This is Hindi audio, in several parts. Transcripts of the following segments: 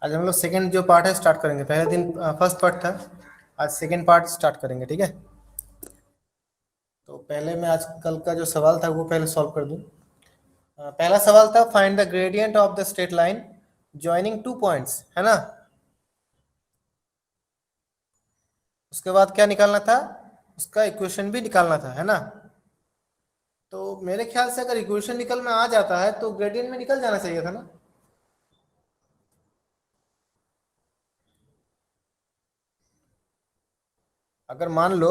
आज हम लोग सेकेंड जो पार्ट है स्टार्ट करेंगे। पहले दिन फर्स्ट पार्ट था, आज सेकेंड पार्ट स्टार्ट करेंगे। ठीक है, तो पहले मैं आज कल का जो सवाल था वो पहले सॉल्व कर दूं। पहला सवाल था find the gradient of the straight line joining two points, है ना। उसके बाद क्या निकालना था, उसका इक्वेशन भी निकालना था, है ना। तो मेरे ख्याल से अगर इक्वेशन निकल में आ जाता है तो ग्रेडियंट में निकल जाना चाहिए था ना। अगर मान लो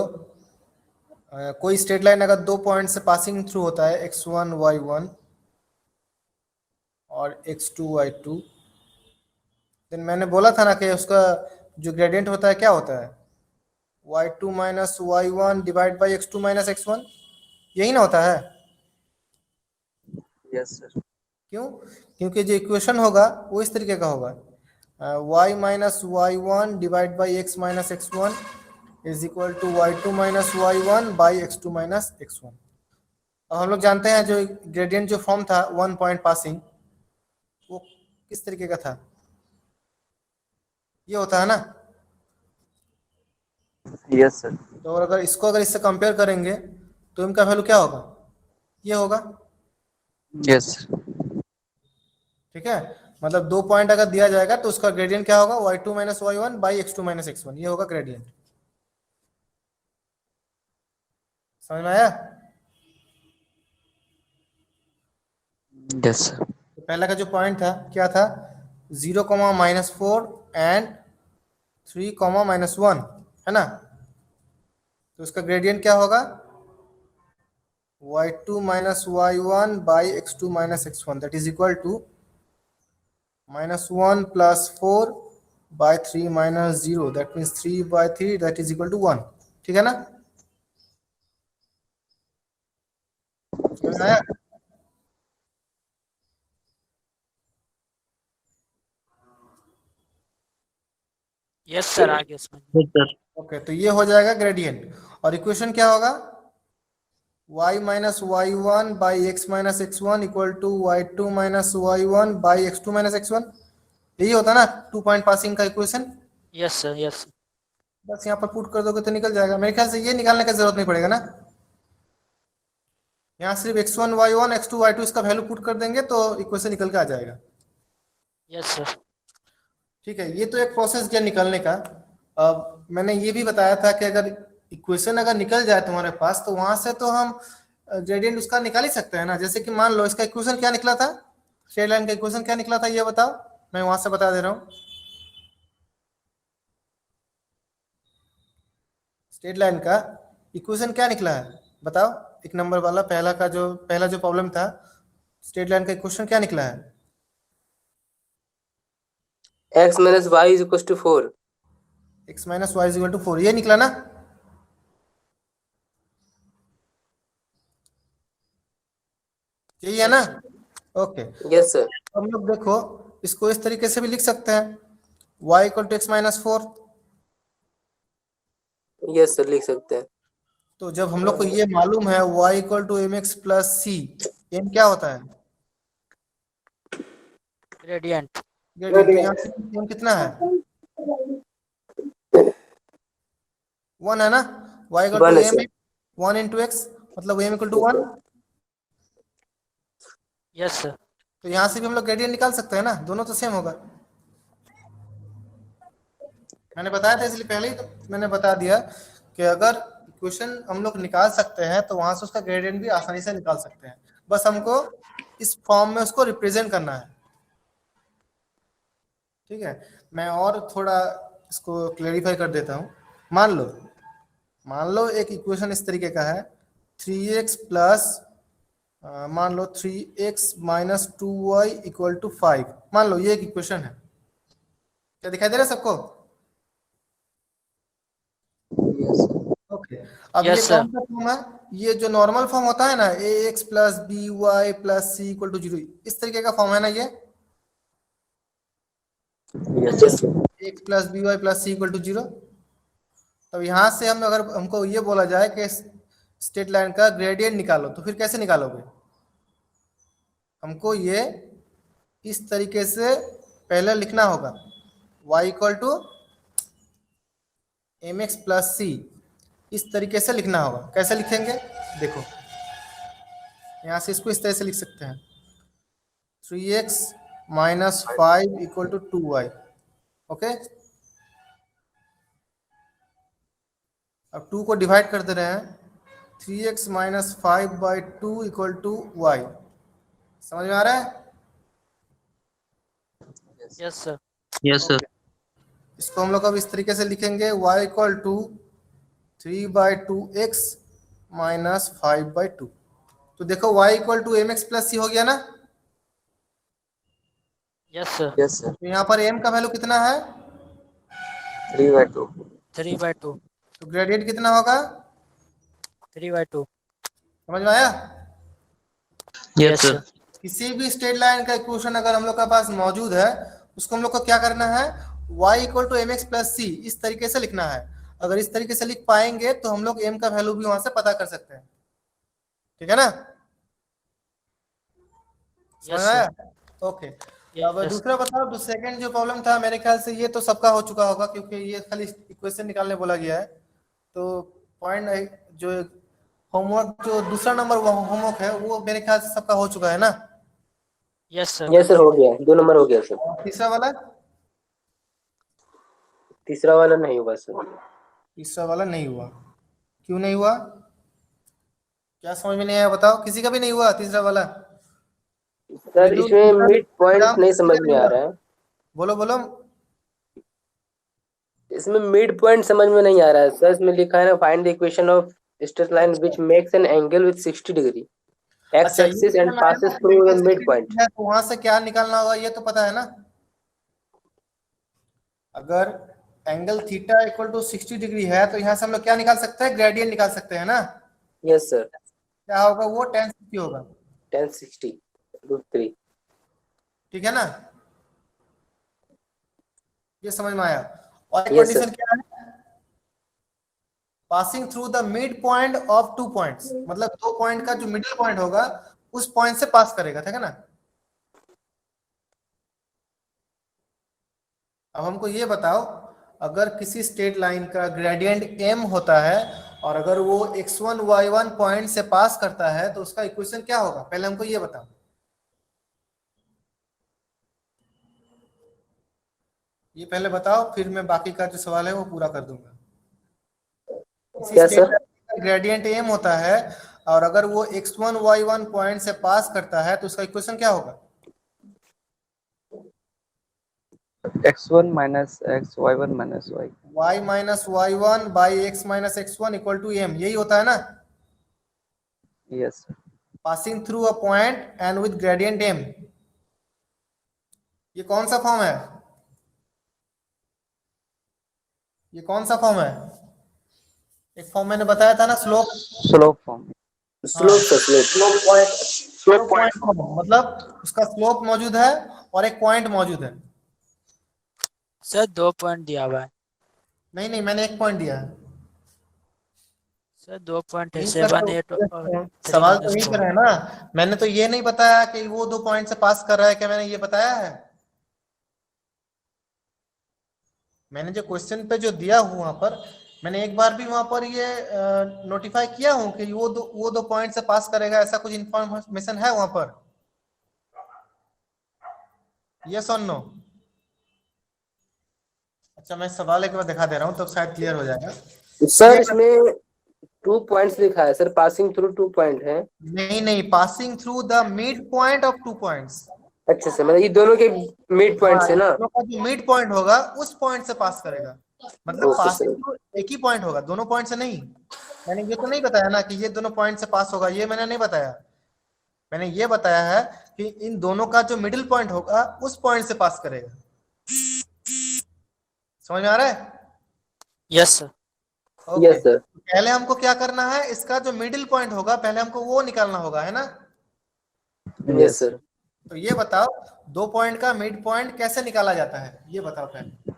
कोई स्ट्रेट लाइन अगर दो पॉइंट से पासिंग थ्रू होता है x1 y1 और x2 y2, देन मैंने बोला था ना कि उसका जो ग्रेडियंट होता है क्या होता है, y2 minus y1 divide by x2 minus x1, यही ना होता है। Yes sir. क्यों? क्योंकि जो इक्वेशन होगा वो इस तरीके का होगा, y minus y1 divide by x minus x1 is equal to y2 minus y1 by x2 minus x1। अब हम लोग जानते हैं जो ग्रेडियंट जो फॉर्म था वन पॉइंट पासिंग, वो किस तरीके का था, ये होता है ना। Yes sir. तो अगर इसको अगर इससे कंपेयर करेंगे तो इनका वैल्यू क्या होगा, ये होगा। Yes sir. ठीक है, मतलब दो पॉइंट अगर दिया जाएगा तो उसका ग्रेडियंट क्या होगा, y2 minus y1 by x2 minus x1, ये होगा ग्रेडियंट। समझ में आया? Yes sir. तो पहला का जो पॉइंट था क्या था, 0, -4 एंड 3, -1, है ना। तो उसका ग्रेडियंट क्या होगा, y2 minus y1 by x2 minus x1 that is equal to -1 plus 4 by 3 minus 0 that means 3/3 that is equal to 1। ठीक है ना, समझ में आया? यस सर, आगे समझ। ओके, तो ये हो जाएगा ग्रेडियंट। और इक्वेशन क्या होगा, y minus y1 by x minus x1 equal to y2 minus y1 by x2 minus x1, यही होता ना टू पॉइंट पासिंग का इक्वेशन। Yes sir, yes. बस यहाँ पर पुट कर दोगे तो निकल जाएगा। मेरे ख्याल से ये निकालने की जरूरत नहीं पड़ेगा ना, यहाँ सिर्फ x1 y1 x2 y2 इसका वैल्यू पुट कर देंगे तो इक्वेशन निकल के आ जाएगा। Yes sir. ठीक है, ये तो एक प्रोसेस गया निकलने का। अब मैंने ये भी बताया था कि अगर इक्वेशन अगर निकल जाए तुम्हारे पास तो वहां से तो हम ग्रेडियंट उसका निकाल ही सकते हैं ना। जैसे कि मान लो इसका इक्वेशन क्या निकला था, स्ट्रेट लाइन का इक्वेशन क्या निकला था ये बताओ, मैं वहां से बता दे रहा हूँ। स्ट्रेट लाइन का इक्वेशन क्या निकला है बताओ, एक नंबर वाला पहला जो प्रॉब्लम था, स्ट्रेट लाइन का इक्वेशन क्या निकला है, x minus y is equal to 4। x minus y is equal to 4, ये निकला ना। यही है ना। Okay, yes sir. हम लोग देखो इसको इस तरीके से भी लिख सकते हैं, y equal to x minus 4। Yes sir, लिख सकते हैं। तो जब हम लोग को ये मालूम है y equal to M x plus c, m क्या होता है, ग्रेडियंट। ग्रेडियंट। तो यहाँ एम कितना है, 1 है ना। y इक्वल टू 1 है एम सर। 1 इंटू एक्स, मतलब m equal to 1। Yes sir. तो यहाँ से भी हम लोग ग्रेडियंट निकाल सकते हैं ना, दोनों तो सेम होगा। मैंने बताया था इसलिए पहले ही तो मैंने बता दिया कि अगर इक्वेशन हम लोग निकाल सकते हैं तो वहां से उसका ग्रेडियंट भी आसानी से निकाल सकते हैं, बस हमको इस फॉर्म में उसको रिप्रेजेंट करना है। ठीक है, मैं और थोड़ा इसको क्लेरिफाई कर देता हूँ। मान लो एक इक्वेशन इस तरीके का है, 3x प्लस मान लो 3x minus 2y equal to 5, मान लो ये एक इक्वेशन है। क्या दिखाई दे रहा है सबको? ओके, अब ये यस सर। कौन सा फॉर्म है, ये जो नॉर्मल फॉर्म होता है ना, A X plus B Y plus C equal to 0, इस तरीके का फॉर्म है ना ये, yes sir. X plus B Y plus C equal to 0। तब यहाँ से हम अगर हमको ये बोला जाए कि स्ट्रेट लाइन का ग्रेडियंट निकालो तो फिर कैसे निकालोगे, हमको ये इस तरीके से पहले लिखना होगा। y equal to M x plus C, इस तरीके से लिखना होगा। कैसे लिखेंगे देखो, यहां से इसको इस तरह से लिख सकते हैं 3x minus 5 equal to 2y। Okay, अब 2 को डिवाइड कर दे रहे हैं, 3x minus 5/2 equal to y। समझ में आ रहा है? Yes, sir. Yes, sir. इसको हम लोग अब इस तरीके से लिखेंगे y equal to 3/2x minus 5/2। तो देखो y equal to M x plus C हो गया ना। Yes, sir. Yes, sir. तो यहाँ पर m का वैल्यू कितना है? 3/2. 3/2. तो ग्रेडियंट कितना होगा? 3/2. समझ में आया? Yes, sir. किसी भी स्ट्रेट लाइन का इक्वेशन अगर हम लोग के पास मौजूद है, उसको हम लोग को क्या करना है, y equal to M x plus C, इस तरीके से लिखना है। अगर इस तरीके से लिख पाएंगे तो हम लोग m का वैल्यू भी वहां से पता कर सकते हैं। ठीक है ना? समझ Yes, में आया? sir. ओके। Yes, अब yes. दूसरा बताओ, जो सेकंड जो प्रॉब्लम था, मेरे ख्याल से ये तो सबका हो चुका होगा, क्योंकि ये खाली इक्वेशन निकालने बोला गया है। तो पॉइंट जो होमवर्क, जो दूसरा नंबर होमवर्क है, वो मेरे ख्याल से सबका हो चुका है ना। Yes, sir. Yes, sir. हो गया, 2 नंबर हो गया सर। और तीसरा वाला? तीसरा वाला नहीं हुआ सर। तीसरा वाला नहीं हुआ, क्यों नहीं हुआ? क्या समझ में नहीं आया बताओ, किसी का भी नहीं हुआ तीसरा वाला? सर इसमें मिड पॉइंट नहीं समझ में आ रहा है। बोलो बोलो। इसमें मिड पॉइंट समझ में नहीं आ रहा है सर। इसमें लिखा है ना, find the equation of straight line which makes an angle with 60 degree x अच्छा, ये एक्सिस एंड निकालना है पासेस ना, थ्रू द मिड पॉइंट। है तो वहां से क्या निकालना होगा ये तो पता है ना। अगर angle theta equal to 60 degree है तो यहाँ से हम लोग क्या निकाल सकते हैं, ग्रेडियंट निकाल सकते हैं ना। Yes sir. क्या होगा वो, tan 60 होगा। tan 60√3। ठीक है ना, ये समझ में आया? और एक Yes, sir. कंडीशन क्या है, passing through the mid point of 2 points, मतलब 2 पॉइंट का जो मिडिल पॉइंट होगा उस पॉइंट से पास करेगा। ठीक है ना। अब हमको ये बताओ, अगर किसी स्ट्रेट लाइन का ग्रेडियंट m होता है और अगर वो x1 y1 पॉइंट से पास करता है तो उसका इक्वेशन क्या होगा, पहले हमको ये बताओ। ये पहले बताओ, फिर मैं बाकी का जो सवाल है वो पूरा कर दूंगा। क्या सर? ग्रेडियंट m होता है और अगर वो x1 y1 पॉइंट से पास करता है तो उसका इक्वेशन क्या होगा? x1 minus x, y1 minus y. y minus y1 by x minus x1 equal to m, यही होता है ना। Yes, sir. Passing through a point and with gradient m, ये कौन सा फॉर्म है? ये कौन सा फॉर्म है? एक फॉर्म मैंने बताया था ना, slope. Slope form. Slope sir, slope point मतलब उसका स्लोप मौजूद है और एक पॉइंट मौजूद है। सर 2 पॉइंट दिया हुआ है। नहीं नहीं, मैंने एक पॉइंट दिया है। सर 2 पॉइंट है, यही 7 कर 8 और तो 3 सवाल तो -4। यही कर है ना। मैंने तो ये नहीं बताया कि वो 2 पॉइंट से पास कर रहा है, क्या मैंने ये बताया है? मैंने जो क्वेश्चन पे जो दिया हूँ वहां पर, मैंने एक बार भी वहां पर ये नोटिफाई किया हूँ कि वो दो पॉइंट से पास करेगा, ऐसा कुछ इंफॉर्मेशन है वहां पर? यस और नो? अच्छा, मैं सवाल एक बार दिखा दे रहा हूँ तब शायद क्लियर हो जाएगा। सर इसमें 2 पॉइंट्स लिखा है सर, पासिंग थ्रू 2 पॉइंट है। नहीं नहीं, passing through the mid point of 2 points. अच्छा सर, मतलब ये दोनों के मिड पॉइंट्स है ना। दोनों का जो मिड पॉइंट होगा उस पॉइंट से पास करेगा, मतलब ओके पासिंग सर। थ्रू एक ही पॉइंट होगा, दोनों पॉइंट से नहीं। मैंने ये तो नहीं बताया ना कि ये दोनों पॉइंट से पास होगा, ये मैंने नहीं बताया। मैंने ये बताया है कि इन दोनों का जो मिडिल पॉइंट होगा उस पॉइंट से पास करेगा। समझ में आ रहा है? Yes sir. Okay. Yes sir. पहले हमको क्या करना है, इसका जो मिडिल पॉइंट होगा पहले हमको वो निकालना होगा, है ना। Yes sir. तो ये बताओ, 2 पॉइंट का मिड पॉइंट कैसे निकाला जाता है, ये बताओ पहले।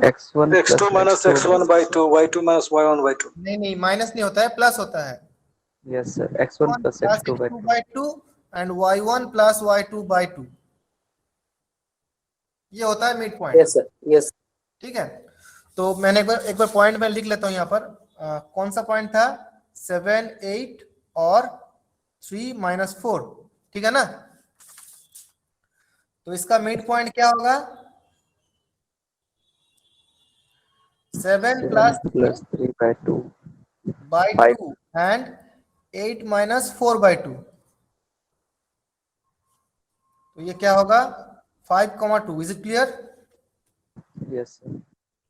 x1 x2 plus minus x2. x1 by 2, y2 minus y1 by 2. नहीं नहीं, माइनस नहीं होता है, प्लस होता है। Yes, sir. x1 plus x2 by 2. by 2 and y1 plus y2 by 2, ये होता है mid point. Yes sir. Yes ठीक है, तो मैंने एक बार पॉइंट में लिख लेता हूं यहाँ पर। कौन सा पॉइंट था? 7, 8 और 3 - 4, ठीक है ना। तो इसका मिड पॉइंट क्या होगा? 7 7 + plus 3 by 2 by by 2 and 8 - 4 by 2। तो ये क्या होगा? 5, 2। Is it clear? yes sir.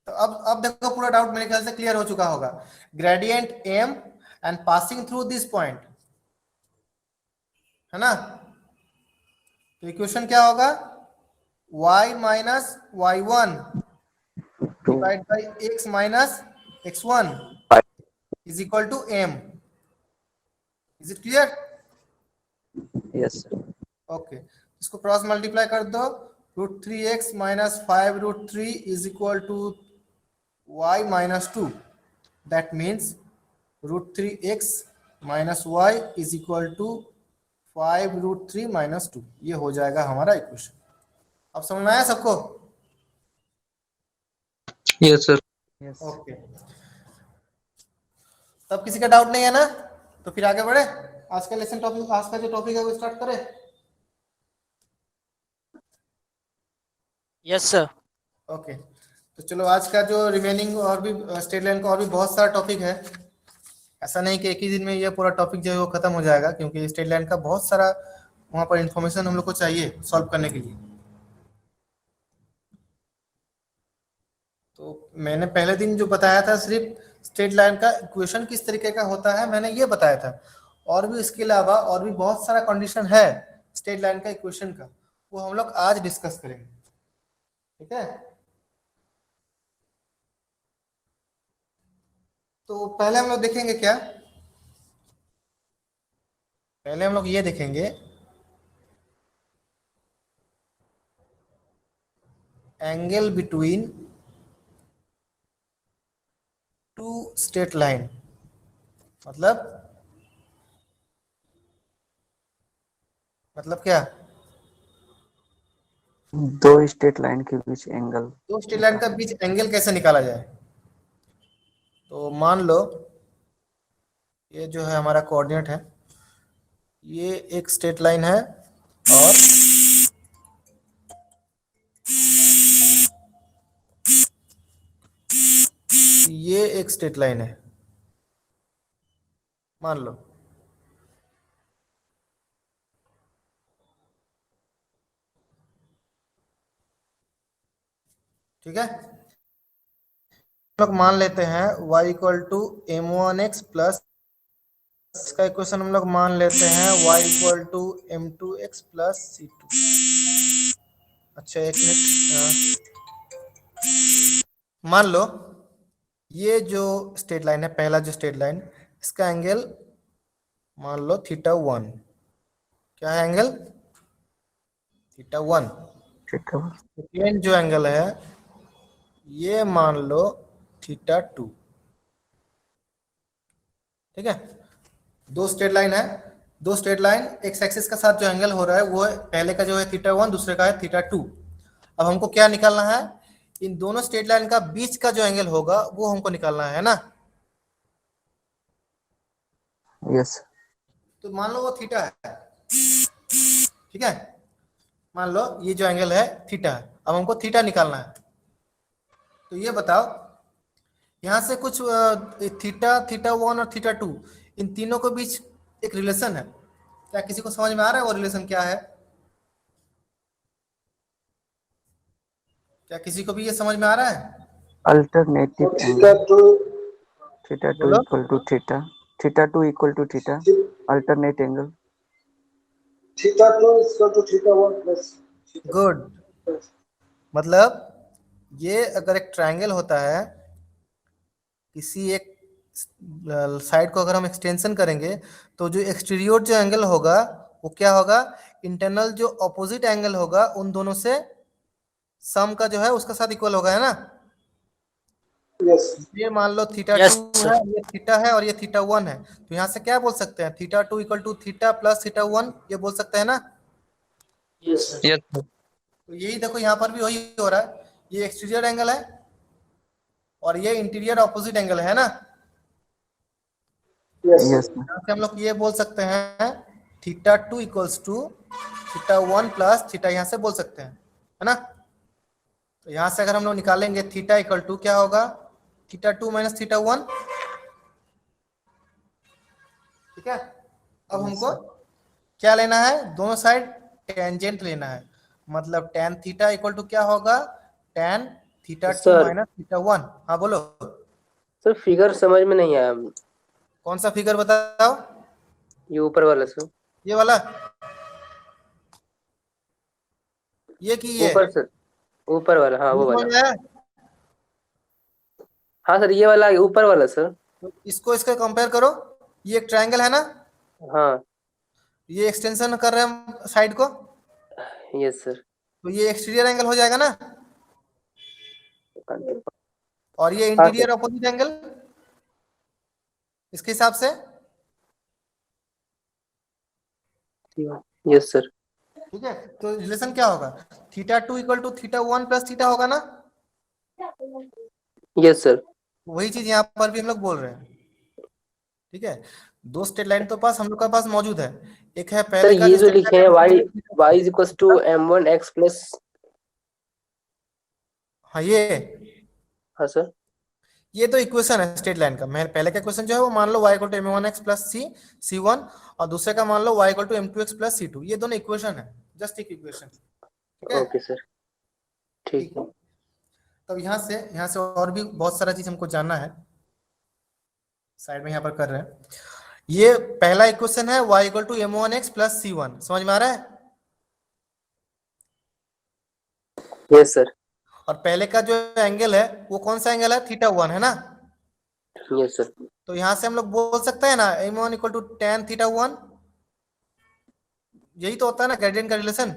तो अब देखो, पूरा डाउट मेरे ख्याल से क्लियर हो चुका होगा। Gradient m and passing through this point, है ना। तो इक्वेशन क्या होगा? y - y1 2 divide by x - x1 by is equal to m। Is it clear? yes sir. Okay, इसको क्रॉस मल्टीप्लाई कर दो। √3x - 5√3 is equal to y - 2। That means √3x - y is equal to 5√3 - 2। ये हो जाएगा हमारा इक्वेशन। अब समझ में आया सबको? Yes, sir. Yes. ओके, तब किसी का डाउट नहीं है ना? तो फिर आगे बढ़े। आज का लेसन टॉपिक, आज का जो टॉपिक है वो स्टार्ट करें। Yes, sir. ओके, तो चलो आज का जो रिमेनिंग और भी स्टेट लाइन का और भी बहुत सारा टॉपिक है। ऐसा नहीं कि एक ही दिन में ये पूरा टॉपिक जो है वो खत्म हो जाएगा, क्योंकि स्टेट लाइन का बहुत सारा वहाँ पर इंफॉर्मेशन हम लोग को चाहिए सॉल्व करने के लिए। तो मैंने पहले दिन जो बताया था, सिर्फ स्ट्रेट लाइन का इक्वेशन किस तरीके का होता है मैंने ये बताया था। और भी इसके अलावा और भी बहुत सारा कंडीशन है स्ट्रेट लाइन का इक्वेशन का, वो हम लोग आज डिस्कस करेंगे, ठीक है। तो पहले हम लोग देखेंगे क्या? पहले हम लोग ये देखेंगे angle between two straight line. मतलब क्या? दो स्ट्रेट लाइन के बीच एंगल। दो स्ट्रेट लाइन का बीच एंगल कैसे निकाला जाए? तो मान लो ये जो है हमारा कोऑर्डिनेट है, ये एक स्ट्रेट लाइन है और ये एक स्ट्रेट लाइन है, मान लो। ठीक है, हम लोग मान लेते हैं y = m1x प्लस, इसका इक्वेशन हम लोग मान लेते हैं y = m2x प्लस c2। अच्छा एक मिनट, मान लो ये जो स्ट्रेट लाइन है, पहला जो स्ट्रेट लाइन, इसका एंगल मान लो θ1। क्या है एंगल? θ1। ठीक है। सेकेंड जो एंगल है ये मान लो θ2। ठीक है, दो स्ट्रेट लाइन है, दो स्ट्रेट लाइन एक्स एक्सिस का साथ जो एंगल हो रहा है वो है, पहले का जो है θ1, दूसरे का है θ2। अब हमको क्या निकालना है? इन दोनों स्ट्रेट लाइन का बीच का जो एंगल होगा वो हमको निकालना है ना। यस। तो मान लो वो थीटा है, ठीक है, मान लो ये जो एंगल है थीटा है। अब हमको थीटा निकालना है। तो ये बताओ, यहाँ से कुछ थीटा, θ1 और θ2, इन तीनों के बीच एक रिलेशन है। क्या किसी को समझ में आ रहा है वो रिलेशन क्या है? क्या किसी को भी ये समझ में आ रहा है? Alternative Theta angle. two, θ2 बोलो। Equal to theta, θ2 equal to theta, alternate angle. theta two is equal to theta one plus theta good. plus. मतलब ये अगर एक ट्रायंगल होता है, किसी एक साइड को अगर हम एक्सटेंशन करेंगे तो जो एक्सटीरियर जो एंगल होगा वो क्या होगा? इंटरनल जो ऑपोजिट एंगल होगा उन दोनों से सम का जो है उसका साथ इक्वल होगा, है ना। Yes. ये मान लो θ2 Yes, sir. है, ये थीटा है और ये θ1 है। तो यहाँ से क्या बोल सकते हैं? θ2 = थीटा प्लस θ1, ये बोल सकते हैं ना। Yes, sir. Yes. तो यही देखो यहाँ पर भी वही हो रहा है, ये एक्सटीरियर एंगल है और ये इंटीरियर ऑपोजिट एंगल है ना। Yes, Yes, sir. sir. यहाँ से हम लोग ये बोल सकते हैं θ2 इक्वल्स टू θ1 प्लस थीटा, यहाँ से बोल सकते हैं, है ना। तो यहाँ से अगर हम लोग निकालेंगे थीटा इक्वल टू क्या होगा, θ2 माइनस θ1। ठीक है, अब Yes, हमको sir. क्या लेना है, दोनों साइड टेंजेंट लेना है। मतलब tan थीटा इक्वल टू क्या होगा, tan θ2 सर माइनस θ1। हाँ बोलो, सर फिगर समझ में नहीं आया। कौन सा फिगर बताओ, ये ऊपर वाला सर। ये वाला, ये कि ये ऊपर सर, ऊपर वाला, हाँ वो समझ वाला। में आया? हाँ सर ये वाला, ऊपर वाला सर। तो इसको इसका कंपेयर करो, ये एक ट्रायंगल है ना, हाँ ये एक्सटेंशन कर रहे हैं हम साइड को, यस सर। तो ये एक्सटीरियर एंगल हो जाएगा ना, और ये हाँ इंटीरियर सर। अपोजिट एंगल इसके हिसाब से। Yes sir. ठीक है, तो रिलेशन क्या होगा, θ2 इक्वल टू θ1 प्लस थीटा होगा ना। Yes sir. वही चीज यहाँ पर भी हम लोग बोल रहे हैं। ठीक है, दो स्ट्रेट लाइन तो पास हम लोग का पास मौजूद है, एक है सर पहले का ये जो जो straight लिखे line हैं है, y is equal to m1x plus. हाँ ये हाँ सर। ये तो इक्वेशन है स्ट्रेट लाइन का। मैं पहले का इक्वेशन जो है वो मान लो y equal to m1x plus c1, और दूसरे का मान लो y equal to m2x plus c2। ये दोनों इक्वेशन है, जस्ट एक इक्वेशन। ठीक है, ओके सर, ठीक ठीक है। है। तब यहाँ से और भी बहुत सारा चीज हमको जानना है, साइड में यहाँ पर कर रहे हैं। ये पहला इक्वेशन है y equal to m1x plus c1, समझ में आ रहा है। Yes sir. और पहले का जो एंगल है वो कौन सा एंगल है, θ1 है ना। Yes sir. तो यहां से हम लोग बोल सकते हैं ना m1 इक्वल टू tan θ1, यही तो होता है ना ग्रेडियंट का relation,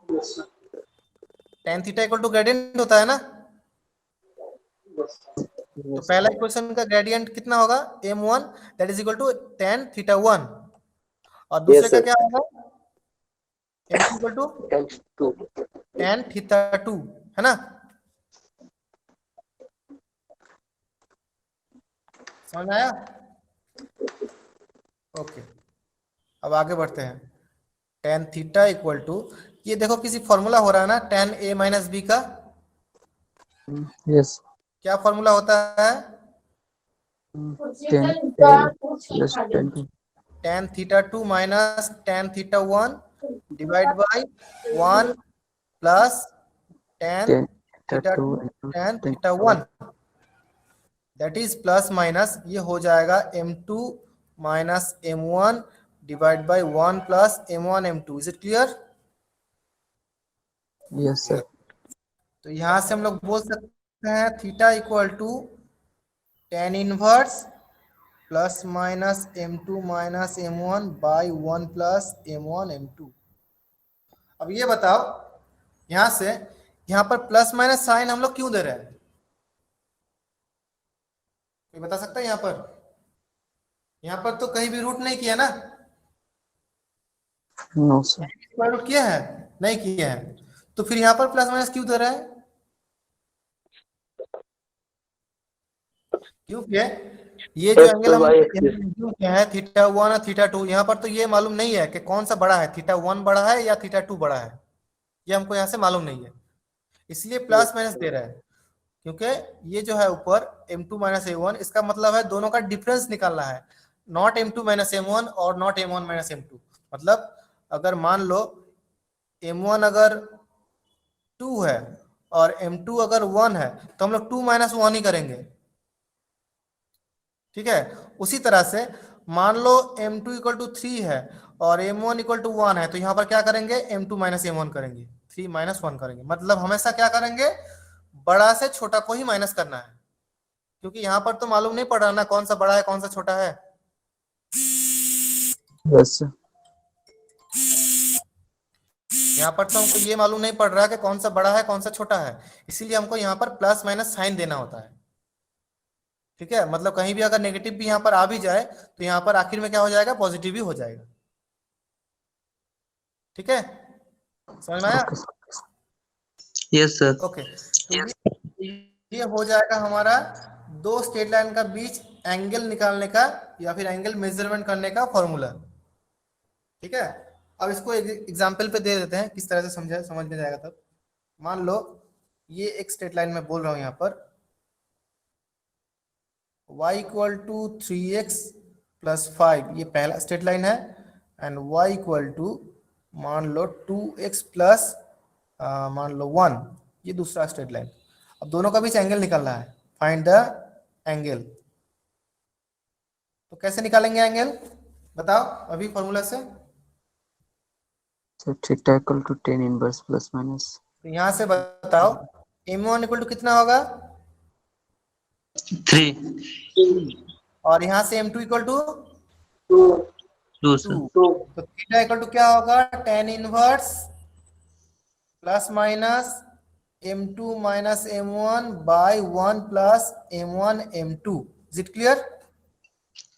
Yes, sir. tan theta equal to gradient होता है ना। Yes, sir. तो पहला इक्वेशन का ग्रेडियंट कितना होगा, m1 that is equal to tan θ1, और दूसरे यस का सर। क्या होगा, m2 equal to m2। tan θ2, है ना। समझ में आया, ओके। अब आगे बढ़ते हैं, tan थीटा इक्वल टू, ये देखो किसी फॉर्मूला हो रहा है ना tan a माइनस बी का, Yes. क्या फॉर्मूला होता है, 10a plus 10. tan θ2 minus tan θ1 divide by 1 plus tan 10 θ2 into tan 10. θ1, that is plus minus, ये हो जाएगा m2 minus m1 divide by 1 plus m1 m2। Is it clear. Yes, sir. तो यहां से हम लोग बोल सकते हैं theta equal to tan inverse plus minus m2 minus m1 by 1 plus m1 m2। अब ये बताओ, यहां से यहां पर प्लस माइनस साइन हम लोग क्यों दे रहे हैं, कोई बता सकता है। यहां पर तो कहीं भी रूट नहीं किया ना, No, sir. स्क्वायर रूट किया है, नहीं किया है, तो फिर यहां पर प्लस माइनस क्यों दे रहा है, क्योंकि ये जो एंगल हम क्या है θ1 और θ2, यहाँ पर तो ये मालूम नहीं है कि कौन सा बड़ा है, θ1 बड़ा है या θ2 बड़ा है, ये हमको यहाँ से मालूम नहीं है, इसलिए प्लस माइनस दे रहा है। क्योंकि ये जो है ऊपर m2 माइनस a1, इसका मतलब है दोनों का डिफरेंस निकालना है, नॉट m2 माइनस m1 और नॉट m1 माइनस m2। मतलब अगर मान लो m1 अगर 2 है और m2 अगर 1 है, तो हम लोग 2 माइनस 1 ही करेंगे। ठीक है, उसी तरह से मान लो m2 इक्वल टू 3 है और m1 इक्वल टू 1 है, तो यहाँ पर क्या करेंगे, m2 माइनस m1 करेंगे, 3 माइनस 1 करेंगे। मतलब हमेशा क्या करेंगे, बड़ा से छोटा को ही माइनस करना है, क्योंकि यहाँ पर तो मालूम नहीं पड़ रहा ना कौन सा बड़ा है कौन सा छोटा है। Yes, sir. यहाँ पर तो हमको ये मालूम नहीं पड़ रहा कि कौन सा बड़ा है कौन सा छोटा है, इसीलिए हमको यहाँ पर प्लस माइनस साइन देना होता है। ठीक है, मतलब कहीं भी अगर नेगेटिव भी यहाँ पर आ भी जाए तो यहाँ पर आखिर में क्या हो जाएगा, पॉजिटिव भी हो जाएगा। ठीक है, समझ में आया। Okay, sir. Yes, sir. Okay, तो ये हो जाएगा हमारा दो स्ट्रेट लाइन का बीच एंगल निकालने का या फिर एंगल मेजरमेंट करने का फॉर्मूला। ठीक है, अब इसको एक एग्जाम्पल पे दे देते हैं किस तरह से समझ में जाएगा तब। मान लो ये एक स्ट्रेट लाइन में बोल रहा हूं यहाँ पर y equal to 3x plus 5, ये पहला स्ट्रेट लाइन है, एंड y इक्वल टू मान लो 2x प्लस मान लो 1, ये दूसरा स्ट्रेट लाइन। अब दोनों का बीच एंगल निकालना है, फाइंड द एंगल। तो कैसे निकालेंगे एंगल बताओ अभी फॉर्मूला से। So theta equal to tan inverse plus minus तो यहाँ से बताओ m1 इक्वल टू कितना होगा 3 और यहाँ से m2 इक्वल टू 2 sir 2। तो थीटा इक्वल टू क्या होगा tan inverse plus minus m2 minus m1 by 1 plus m1 m2। Is it clear?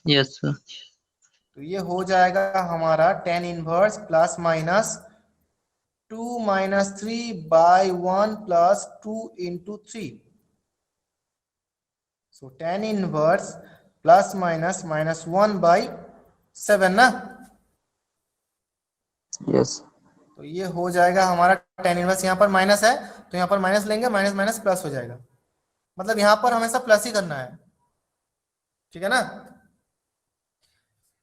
yes sir तो ये हो जाएगा हमारा tan inverse plus minus 2 minus 3 by 1 plus 2 into 3। So tan inverse plus minus minus 1 by 7 ना। yes तो ये हो जाएगा हमारा tan इनवर्स, यहाँ पर माइनस है तो यहाँ पर माइनस लेंगे, माइनस माइनस प्लस हो जाएगा, मतलब यहाँ पर हमेशा प्लस ही करना है। ठीक है ना,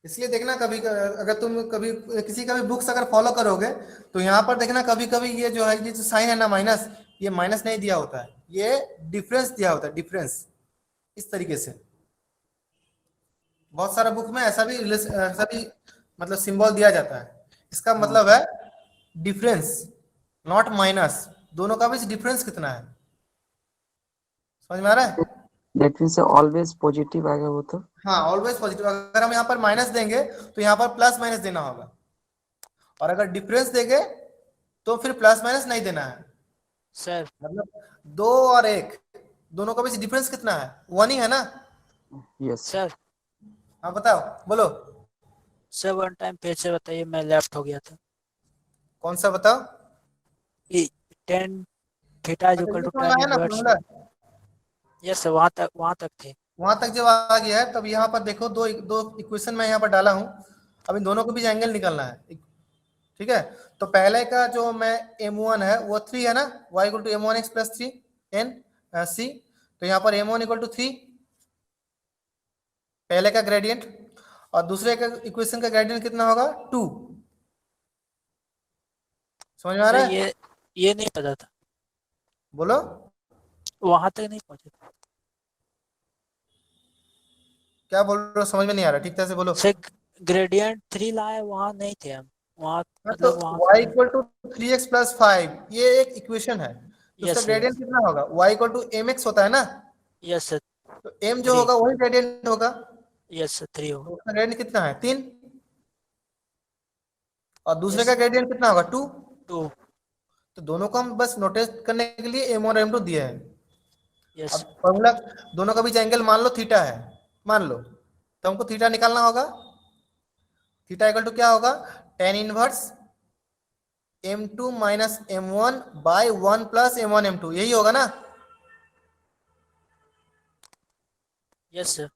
इसलिए देखना कभी अगर तुम कभी किसी का भी बुक्स अगर फॉलो करोगे तो यहाँ पर देखना कभी कभी ये जो है ये जो साइन है ना माइनस, ये माइनस नहीं दिया होता है, ये डिफरेंस दिया होता है, डिफरेंस इस तरीके से। बहुत सारा बुक में ऐसा भी मतलब सिंबल दिया जाता है, इसका मतलब है डिफरेंस नॉट माइनस, दोनों का भी डिफरेंस कितना है, समझ में आ रहा है? that means always positive आएगा वो तो। हाँ ऑलवेज पॉजिटिव, अगर हम यहाँ पर माइनस देंगे तो यहाँ पर प्लस माइनस देना होगा, और अगर डिफरेंस देंगे तो फिर प्लस माइनस नहीं देना है। सर मतलब 2 और 1 दोनों का बीच डिफरेंस कितना है 1 ही है ना। yes सर हाँ बताओ बोलो सर वन टाइम फिर से बताइए, मैं लेफ्ट हो गया था। कौन सा बताओ। टेन थीटा इज अच्छा, इक्वल ये टू समझ में टेन आया ना इनवर्स। फॉर्मूला, यस सर, वहां तक थे। वहां तक जब आ गया है तब यहाँ पर देखो दो दो इक्वेशन मैं यहाँ पर डाला हूँ, अब इन दोनों के बीच एंगल निकालना है। ठीक है, तो पहले का जो मैं m1 है वो 3 है ना, y equal to m1x plus 3 n c, तो यहाँ पर m1 इक्वल टू 3 पहले का ग्रेडियंट, और दूसरे का इक्वेशन का ग्रेडियंट कितना होगा 2। समझ में आ रहा सर है? ये नहीं पता था, बोलो वहां तक नहीं पहुंचे। क्या बोल रहे हो, समझ में नहीं आ रहा, ठीक तरह से बोलो। सर ग्रेडियंट 3 लाए, वहां नहीं थे हम, वहां हाँ, तो मतलब वहां y equal to 3x plus 5 ये एक इक्वेशन है, तो Yes, उसका sir. ग्रेडियंट कितना होगा y इक्वल टू mx होता है ना, यस सर, तो m जो 3 होगा वही ग्रेडियंट होगा, यस सर 3 तो होगा। उसका ग्रेडियंट कितना है 3, और दूसरे Yes. का ग्रेडियंट कितना होगा 2। 2 तो दोनों को हम बस नोटिस करने के लिए m और m2 दिए हैं। यस अब फॉर्मूला दोनों का बीच एंगल मान लो थीटा है, मान लो, तो हमको थीटा निकालना होगा। थीटा इक्वल टू क्या होगा tan inverse m2 minus m1 by 1 plus m1 m2, यही होगा ना। Yes sir.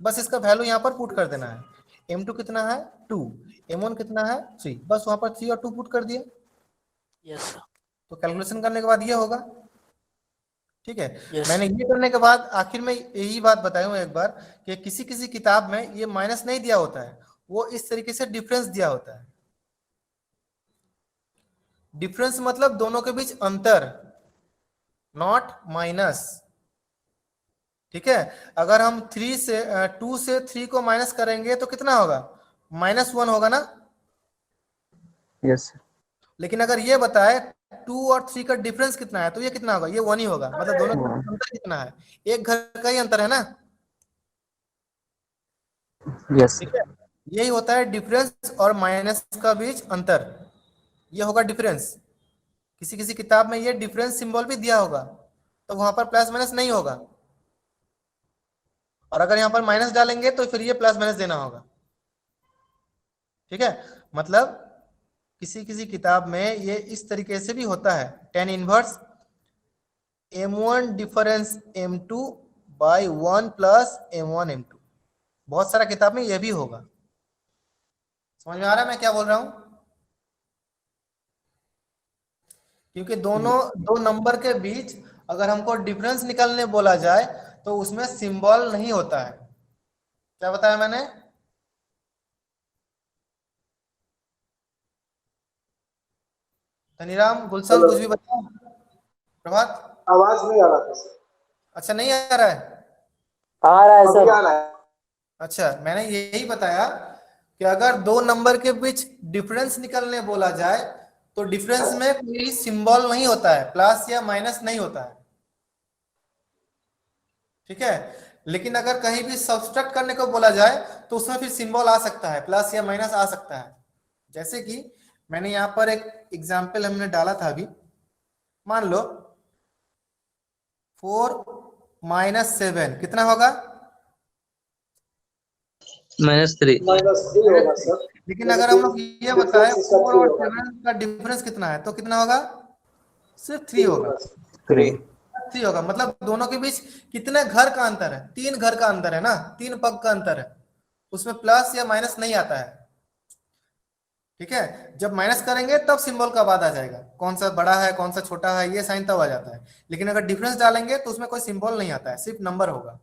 बस इसका वैल्यू यहाँ पर पुट कर देना है, m2 कितना है 2, m1 कितना है 3, बस वहां पर 3 और 2 पुट कर दिया, यस सर। तो कैलकुलेशन करने के बाद ये होगा। ठीक है, Yes. मैंने ये करने के बाद आखिर में यही बात बताई हूँ एक बार कि किसी किसी किताब में ये माइनस नहीं दिया होता है, वो इस तरीके से डिफरेंस दिया होता है। डिफरेंस मतलब दोनों के बीच अंतर, नॉट माइनस। ठीक है, अगर हम 3 से 2 से 3 को माइनस करेंगे तो कितना होगा -1 होगा ना। yes लेकिन अगर ये बताए 2 और 3 का डिफरेंस कितना है तो ये कितना होगा, ये 1 ही होगा, मतलब दोनों के बीच अंतर कितना है, एक घर का ही अंतर है ना। yes ठीक है, यही होता है डिफरेंस और माइनस का बीच अंतर, ये होगा डिफरेंस। किसी किसी किताब में ये डिफरेंस सिंबल भी दिया होगा, तो वहां पर प्लस माइनस नहीं होगा, और अगर यहाँ पर माइनस डालेंगे तो फिर ये प्लस माइनस देना होगा। ठीक है, मतलब किसी किसी किताब में ये इस तरीके से भी होता है, tan inverse m1 difference m2 by 1 plus m1 m2। बहुत सारा किताब में यह भी होगा। समझ में आ रहा है मैं क्या बोल रहा हूं? क्योंकि दोनों दो नंबर के बीच अगर हमको डिफरेंस निकालने बोला जाए तो उसमें सिंबल नहीं होता है। क्या बताया मैंने? धनीराम, गुलशन, कुछ भी बताओ। प्रभात, आवाज नहीं आ रहा था सर। अच्छा नहीं आ रहा है? आ रहा है अभी सर। आ रहा है। अच्छा, मैंने यही बताया कि अगर दो नंबर के बीच डिफरेंस निकालने बोला जाए तो डिफरेंस में कोई सिंबल नहीं होता है, प्लस या माइनस नहीं होता है। ठीक है, लेकिन अगर कहीं भी सब्सट्रैक्ट करने को बोला जाए तो उसमें फिर सिंबल आ सकता है, प्लस या माइनस आ सकता है। जैसे कि मैंने यहाँ पर एक एग्जाम्पल हमने डाला था अभी। मान लो 4 माइनस 7 कितना होगा? -3। -3 होगा सर। लेकिन अगर हम लोग ये बताए डिफरेंस इसका 4 3 और होगा। 7 का डिफरेंस कितना है तो कितना होगा? सिर्फ 3 होगा। 3। 3 होगा, मतलब दोनों के बीच कितने घर का अंतर है? 3 घर का अंतर है ना, 3 पग का अंतर है। उसमें प्लस या माइनस नहीं आता है। ठीक है, जब माइनस करेंगे तब सिंबल का बाद आ जाएगा, कौन सा बड़ा है कौन सा छोटा है, ये साइन तब आ जाता है। लेकिन अगर डिफरेंस डालेंगे तो उसमें कोई सिंबल नहीं आता है, सिर्फ नंबर होगा।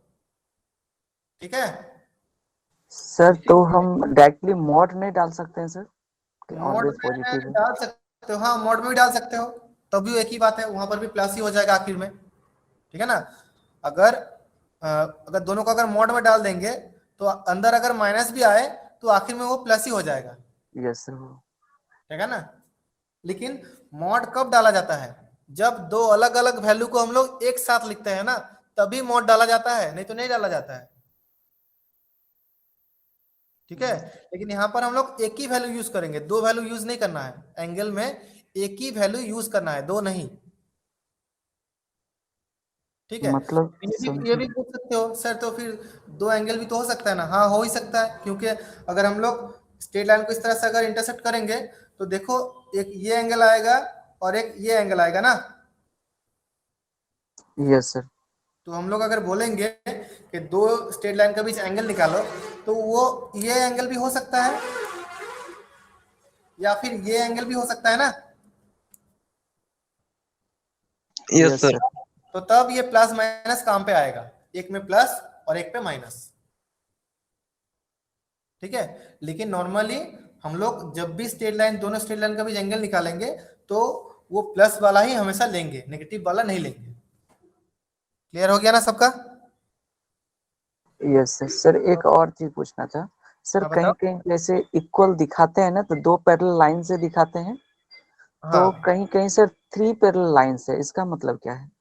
ठीक है, सर तो हम डायरेक्टली मॉड नहीं डाल सकते हैं सर? मॉड ऑलवेज में पॉजिटिव है। डाल सकते हो, हाँ मॉड में भी डाल सकते हो, तब भी एक ही बात है, वहां पर भी प्लस ही हो जाएगा आखिर में। ठीक है ना? अगर अगर दोनों को अगर मॉड में डाल देंगे तो अंदर अगर माइनस भी आए तो आखिर में वो प्लस ही हो जाएगा। Yes sir. ठीक है ना? लेकिन मॉड कब डाला जाता है? जब दो अलग अलग वैल्यू को हम लोग एक साथ लिखते हैं ना, तभी मॉड डाला जाता है, नहीं तो नहीं डाला जाता है। ठीक है, लेकिन यहाँ पर हम लोग एक ही वैल्यू यूज करेंगे, दो वैल्यू यूज नहीं करना है। एंगल में एक ही वैल्यू यूज करना है, दो नहीं। ठीक है, मतलब ये भी पूछ सकते हो सर तो फिर दो एंगल भी तो हो सकता है ना? हाँ हो ही सकता है, क्योंकि अगर हम लोग स्ट्रेट लाइन को इस तरह से अगर इंटरसेक्ट करेंगे तो देखो एक ये एंगल आएगा और एक ये एंगल आएगा ना। Yes sir. तो हम लोग अगर बोलेंगे कि दो स्ट्रेट लाइन के बीच एंगल निकालो तो वो ये एंगल भी हो सकता है या फिर ये एंगल भी हो सकता है ना। Yes yes sir. सर। तो तब ये प्लस माइनस काम पे आएगा, एक में प्लस और एक पे माइनस। ठीक है, लेकिन नॉर्मली हम लोग जब भी स्ट्रेट लाइन, दोनों स्ट्रेट लाइन का बीच एंगल निकालेंगे तो वो प्लस वाला ही हमेशा लेंगे, नेगेटिव वाला नहीं लेंगे। क्लियर हो गया ना सबका? Yes sir. सर एक और चीज पूछना था सर, हाँ कहीं बताओ। कहीं जैसे इक्वल दिखाते हैं ना तो दो पैरेलल लाइन से दिखाते हैं, तो हाँ, कहीं कहीं सर 3 पैरेलल लाइन से, इसका मतलब क्या है?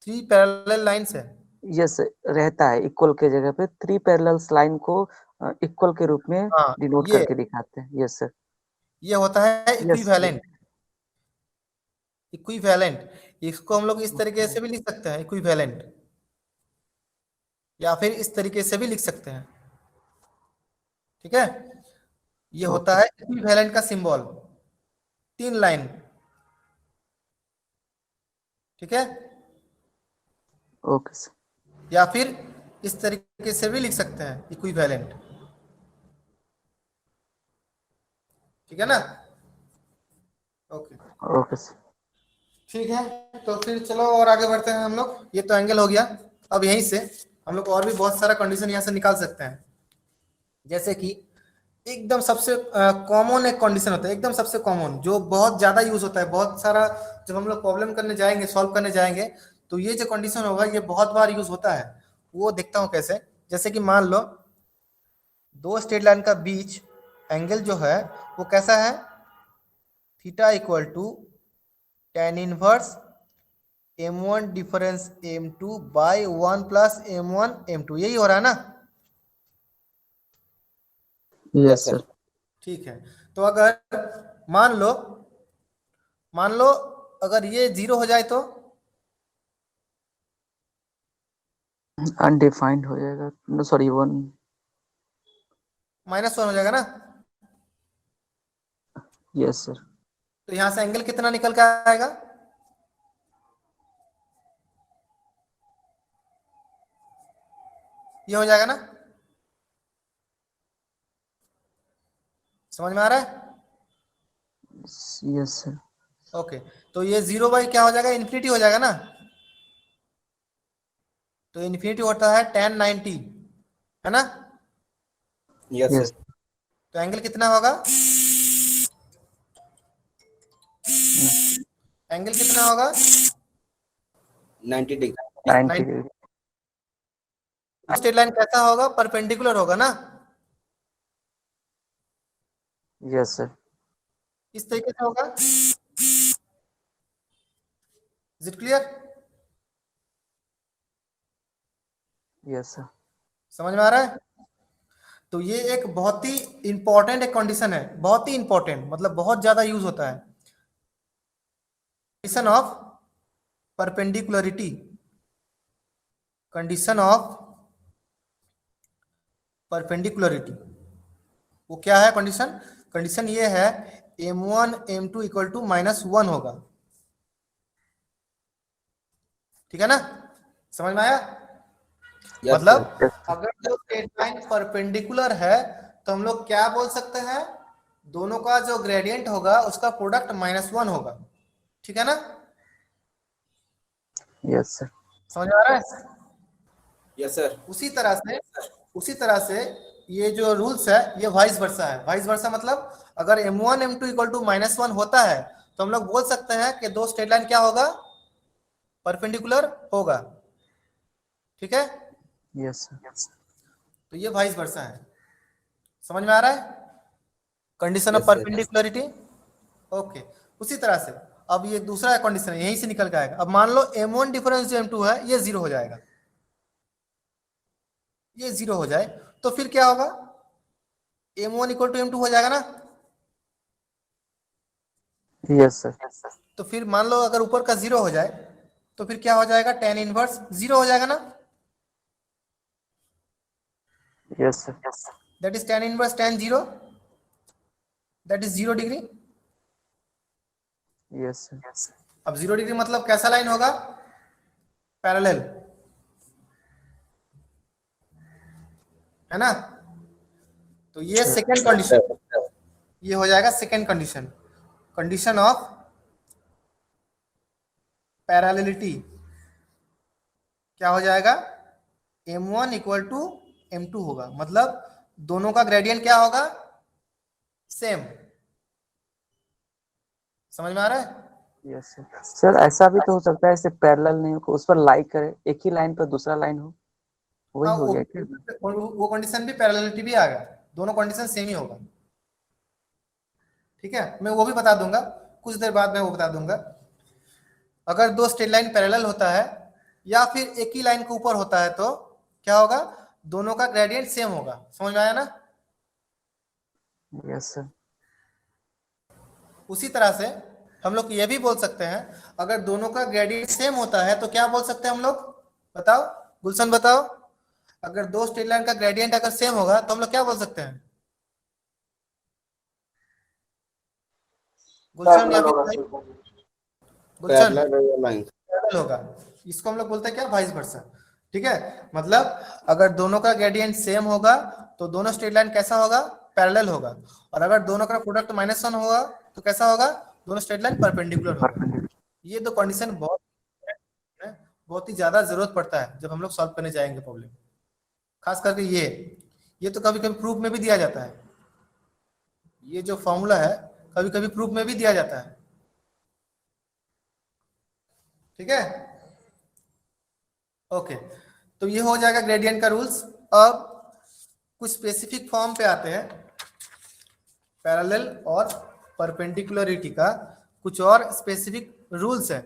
3 पैरेलल लाइन है। यस रहता है, इक्वल के जगह पे 3 पैरेलल लाइन को इक्वल के रूप में हाँ, डिनोट ये करके दिखाते हैं। Yes sir. ये होता है यस। इक्विवेलेंट। इक्विवेलेंट, इसको हम लोग इस तरीके से भी लिख सकते हैं, इक्विवेलेंट, या फिर इस तरीके से भी लिख सकते हैं। ठीक है, ये होता ओके है इक्विवेलेंट का सिंबल, 3 लाइन। ठीक है, ओके सर। या फिर इस तरीके से भी लिख सकते हैं, इक्विवेलेंट। ठीक है ना? Okay, okay sir. ठीक है, तो फिर चलो और आगे बढ़ते हैं हम लोग। ये तो एंगल हो गया। अब यहीं से हम लोग और भी बहुत सारा कंडीशन यहाँ से निकाल सकते हैं। जैसे कि एकदम सबसे कॉमन एक कंडीशन होता है, एकदम सबसे कॉमन जो बहुत ज्यादा यूज होता है, बहुत सारा जब हम लोग प्रॉब्लम करने जाएंगे, सॉल्व करने जाएंगे तो ये जो कंडीशन होगा ये बहुत बार यूज होता है। वो देखता हूँ कैसे। जैसे कि मान लो दो स्ट्रेट लाइन का बीच एंगल जो है वो कैसा है? Theta equal to tan inverse m1 difference m2 by 1 plus m1 m2, यही हो रहा है ना? Yes sir. ठीक है, तो अगर मान लो मान लो अगर ये 0 हो जाए तो अनडिफाइंड हो जाएगा, नो सॉरी 1। -1 हो जाएगा ना? Yes sir. तो यहां से एंगल कितना निकल के आएगा? ये हो जाएगा ना, समझ में आ रहा है? Yes sir. ओके, तो ये 0 बाई क्या हो जाएगा, इन्फिनिटी हो जाएगा ना, तो इन्फिनिटी होता है tan 90, है ना? Yes yes sir. तो एंगल कितना होगा, एंगल कितना होगा, 90 डिग्री। 90 डिग्री। स्ट्रेट लाइन कैसा होगा, परपेंडिकुलर होगा ना, यस सर। इस तरीके से होगा। Is it clear? Yes sir. समझ में आ रहा है? तो ये एक बहुत ही इंपॉर्टेंट एक कंडीशन है, बहुत ही इंपॉर्टेंट, मतलब बहुत ज्यादा यूज होता है, condition of perpendicularity, condition of perpendicularity. वो क्या है कंडीशन, कंडीशन ये है m1 m2 इक्वल टू -1 होगा, ठीक है ना, समझ में आया? यस मतलब सर। अगर जो स्ट्रेट लाइन परपेंडिकुलर है तो हम लोग क्या बोल सकते हैं, दोनों का जो ग्रेडियंट होगा उसका प्रोडक्ट -1 होगा, ठीक है ना, यस सर। समझ में आ रहा है? Yes sir. उसी तरह से ये जो रूल्स है ये वाइस वर्सा है। वाइस वर्सा मतलब अगर m1 m2 इक्वल टू -1 होता है तो हम लोग बोल सकते हैं कि दो स्ट्रेट लाइन क्या होगा, परपेंडिकुलर होगा, ठीक है? Yes sir. तो ये वाइस वर्सा है, समझ में आ रहा है, condition of Yes, sir. Perpendicularity. Okay, उसी तरह से अब ये दूसरा कंडीशन है, यहीं से निकल के आएगा। अब मान लो m1 डिफरेंस जो m2 है ये 0 हो जाएगा, ये 0 हो जाए तो फिर क्या होगा, m1 इक्वल टू m2 हो जाएगा ना। Yes sir. तो फिर मान लो अगर ऊपर का 0 हो जाए तो फिर क्या हो जाएगा, tan इनवर्स 0 हो जाएगा ना, yes sir. That is tan inverse tan 0, that is 0 degree. Yes sir. अब 0 डिग्री मतलब कैसा लाइन होगा, पैरेलल, है ना? तो ये सेकंड कंडीशन, ये हो जाएगा सेकंड कंडीशन, कंडीशन ऑफ पैरेललिटी। क्या हो जाएगा, m1 इक्वल टू m2 होगा, मतलब दोनों का ग्रेडियंट क्या होगा, सेम। समझ में आ रहा है? Yes sir. सर ऐसा भी तो हो सकता है ऐसे पैरेलल नहीं हो, उस पर लाइक करे, एक ही लाइन पर दूसरा लाइन हो, वही हाँ, हो गया क्या? वो कंडीशन भी, पैरेललिटी भी आ गया, दोनों कंडीशन सेम ही होगा, ठीक है? मैं वो भी बता दूंगा कुछ देर बाद, मैं वो बता दूंगा। अगर दो स्ट्रेट लाइन पैरेलल होता है या फिर एक ही लाइन के ऊपर होता है तो क्या होगा, दोनों का ग्रेडियंट सेम होगा। समझ में आया ना? Yes sir. उसी तरह से हम लोग ये भी बोल सकते हैं, अगर दोनों का ग्रेडियंट सेम होता है तो क्या बोल सकते हैं हम लोग, बताओ गुलशन बताओ, अगर दो स्ट्रेट लाइन का ग्रेडियंट अगर सेम होगा तो हम लोग क्या बोल सकते हैं, गुलशन या पैरेलल होगा फिर सर। गुलशन? Parallel line. पैरेलल होगा, इसको हम लोग बोलते हैं क्या, वाइस वर्सा, ठीक है? मतलब अगर दोनों का ग्रेडियंट सेम होगा तो दोनों स्ट्रेट लाइन कैसा होगा, पैरेलल होगा, और अगर दोनों का प्रोडक्ट -1 होगा तो कैसा होगा, दोनों स्ट्रेट लाइन परपेंडिकुलर होगा। ये दो कंडीशन बहुत ही ज्यादा जरूरत पड़ता है जब हम लोग सॉल्व करने जाएंगे प्रॉब्लम, खास करके ये तो कभी कभी प्रूफ में भी दिया जाता है, ये जो फॉर्मूला है कभी कभी प्रूफ में भी दिया जाता है, ठीक है? ओके, तो ये हो जाएगा ग्रेडियंट का रूल्स। अब कुछ स्पेसिफिक फॉर्म पे आते हैं, पैरेलल और परपेंडिकुलरिटी का कुछ और स्पेसिफिक रूल्स है